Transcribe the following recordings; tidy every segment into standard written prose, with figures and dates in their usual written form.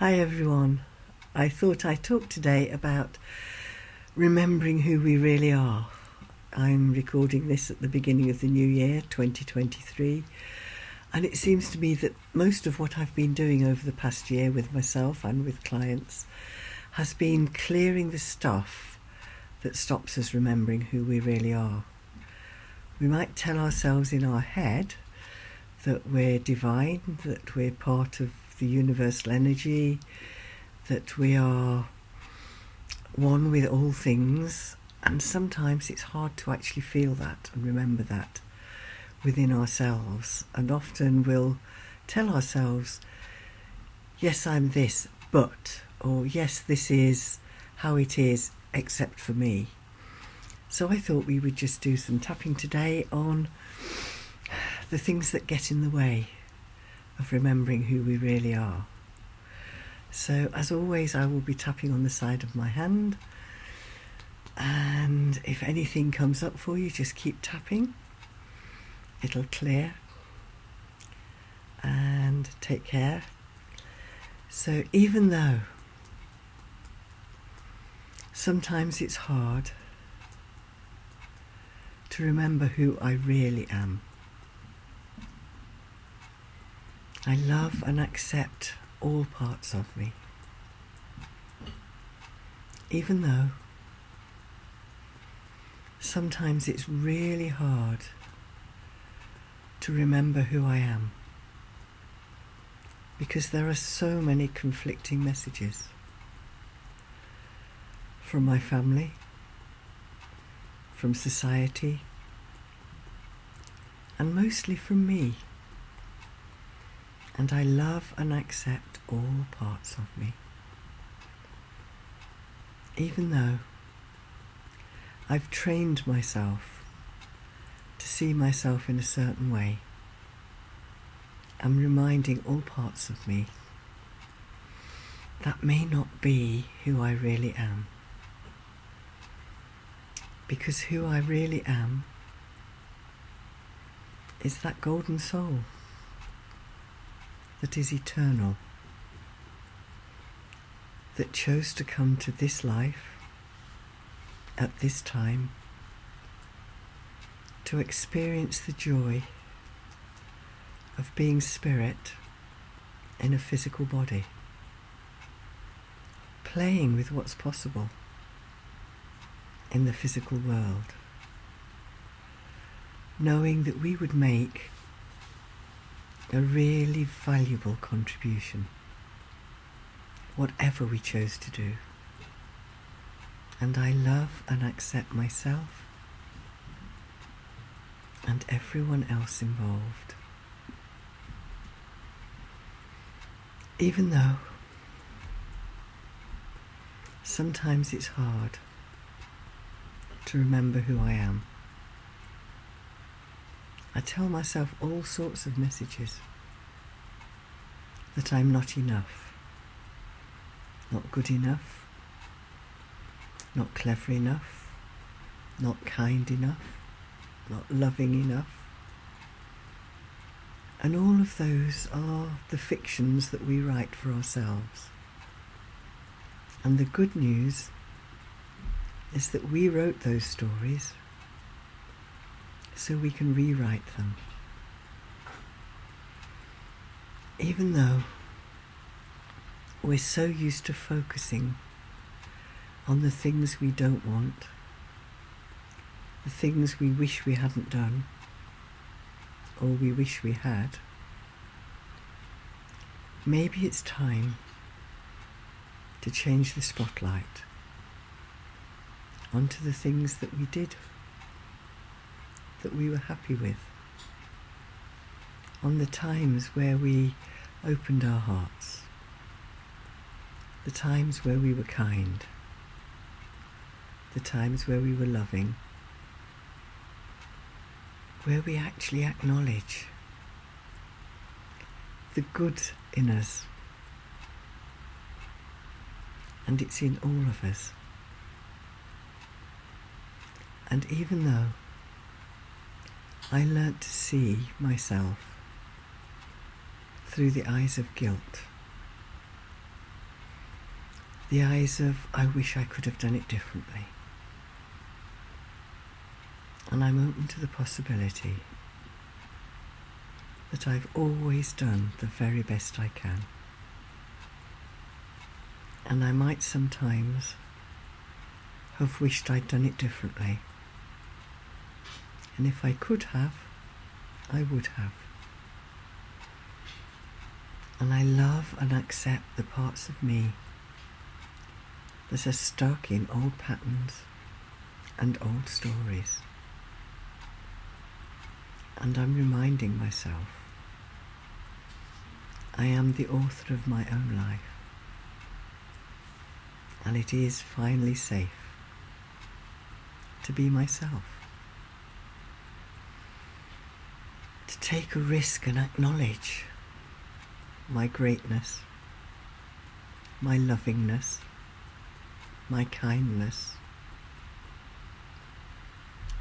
Hi everyone. I thought I'd talk today about remembering who we really are. I'm recording this at the beginning of the new year, 2023, and it seems to me that most of what I've been doing over the past year with myself and with clients has been clearing the stuff that stops us remembering who we really are. We might tell ourselves in our head that we're divine, that we're part of the universal energy, that we are one with all things, and sometimes it's hard to actually feel that and remember that within ourselves. And often we'll tell ourselves, yes, I'm this, but, or yes, this is how it is, except for me. So I thought we would just do some tapping today on the things that get in the way of remembering who we really are. So as always, I will be tapping on the side of my hand, and if anything comes up for you, just keep tapping. It'll clear, and take care. So even though sometimes it's hard to remember who I really am, I love and accept all parts of me. Even though sometimes it's really hard to remember who I am, because there are so many conflicting messages from my family, from society, and mostly from me. And I love and accept all parts of me, even though I've trained myself to see myself in a certain way. I'm reminding all parts of me that may not be who I really am, because who I really am is that golden soul that is eternal, that chose to come to this life at this time to experience the joy of being spirit in a physical body, playing with what's possible in the physical world, knowing that we would make a really valuable contribution, whatever we chose to do. And I love and accept myself and everyone else involved. Even though sometimes it's hard to remember who I am, I tell myself all sorts of messages that I'm not enough, not good enough, not clever enough, not kind enough, not loving enough. And all of those are the fictions that we write for ourselves. And the good news is that we wrote those stories so we can rewrite them. Even though we're so used to focusing on the things we don't want, the things we wish we hadn't done, or we wish we had, maybe it's time to change the spotlight onto the things that we did, that we were happy with, on the times where we opened our hearts, the times where we were kind, the times where we were loving, where we actually acknowledge the good in us, and it's in all of us. And even though I learnt to see myself through the eyes of guilt, the eyes of I wish I could have done it differently. And I'm open to the possibility that I've always done the very best I can. And I might sometimes have wished I'd done it differently. And if I could have, I would have. And I love and accept the parts of me that are stuck in old patterns and old stories. And I'm reminding myself, I am the author of my own life, and it is finally safe to be myself, to take a risk and acknowledge my greatness, my lovingness, my kindness,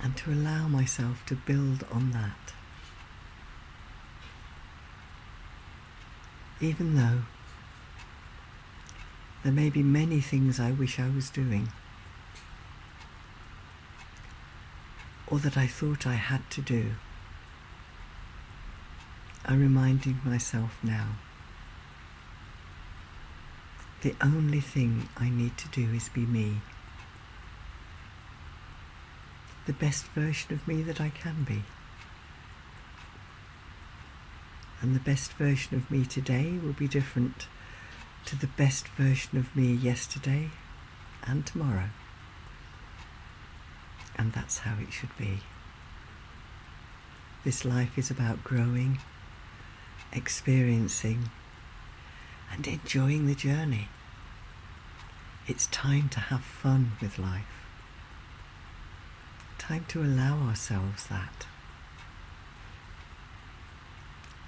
and to allow myself to build on that. Even though there may be many things I wish I was doing, or that I thought I had to do, I'm reminding myself now, the only thing I need to do is be me, the best version of me that I can be. And the best version of me today will be different to the best version of me yesterday and tomorrow. And that's how it should be. This life is about growing, experiencing, and enjoying the journey. It's time to have fun with life. Time to allow ourselves that.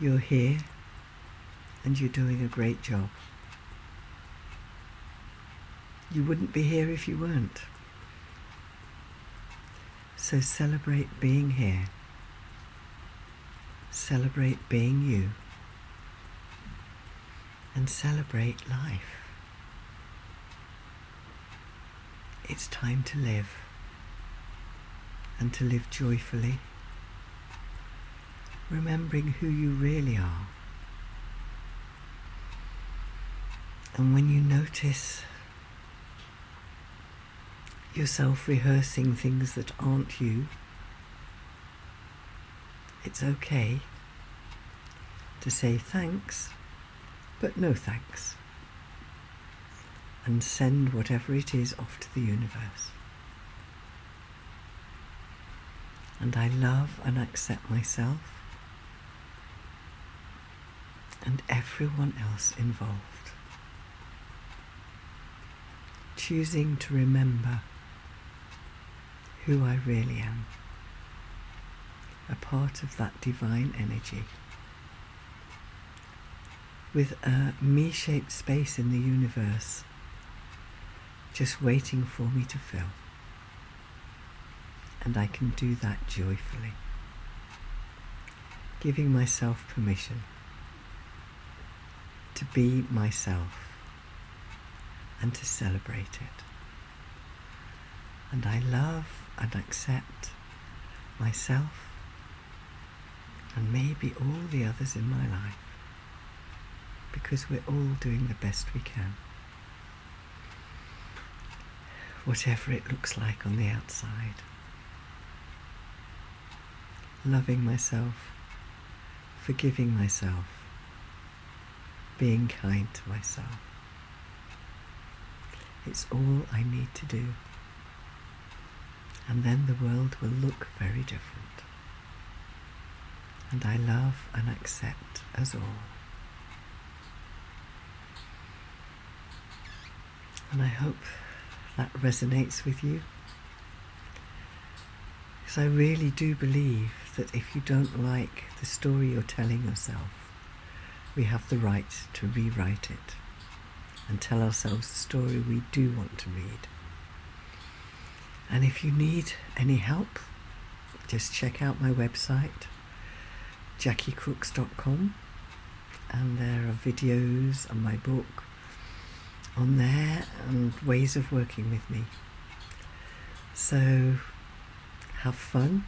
You're here and you're doing a great job. You wouldn't be here if you weren't. So celebrate being here. Celebrate being you. And celebrate life. It's time to live, and to live joyfully, remembering who you really are. And when you notice yourself rehearsing things that aren't you, it's okay to say thanks, but no thanks, and send whatever it is off to the universe. And I love and accept myself and everyone else involved, choosing to remember who I really am, a part of that divine energy, with a me-shaped space in the universe just waiting for me to fill. And I can do that joyfully, giving myself permission to be myself and to celebrate it. And I love and accept myself and maybe all the others in my life, because we're all doing the best we can, whatever it looks like on the outside. Loving myself, forgiving myself, being kind to myself. It's all I need to do. And then the world will look very different. And I love and accept us all. And I hope that resonates with you, because I really do believe that if you don't like the story you're telling yourself, we have the right to rewrite it and tell ourselves the story we do want to read. And if you need any help, just check out my website, jacquicrooks.com, and there are videos and my book on there and ways of working with me. So have fun,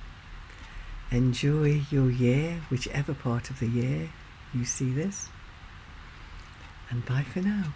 enjoy your year, whichever part of the year you see this, and bye for now.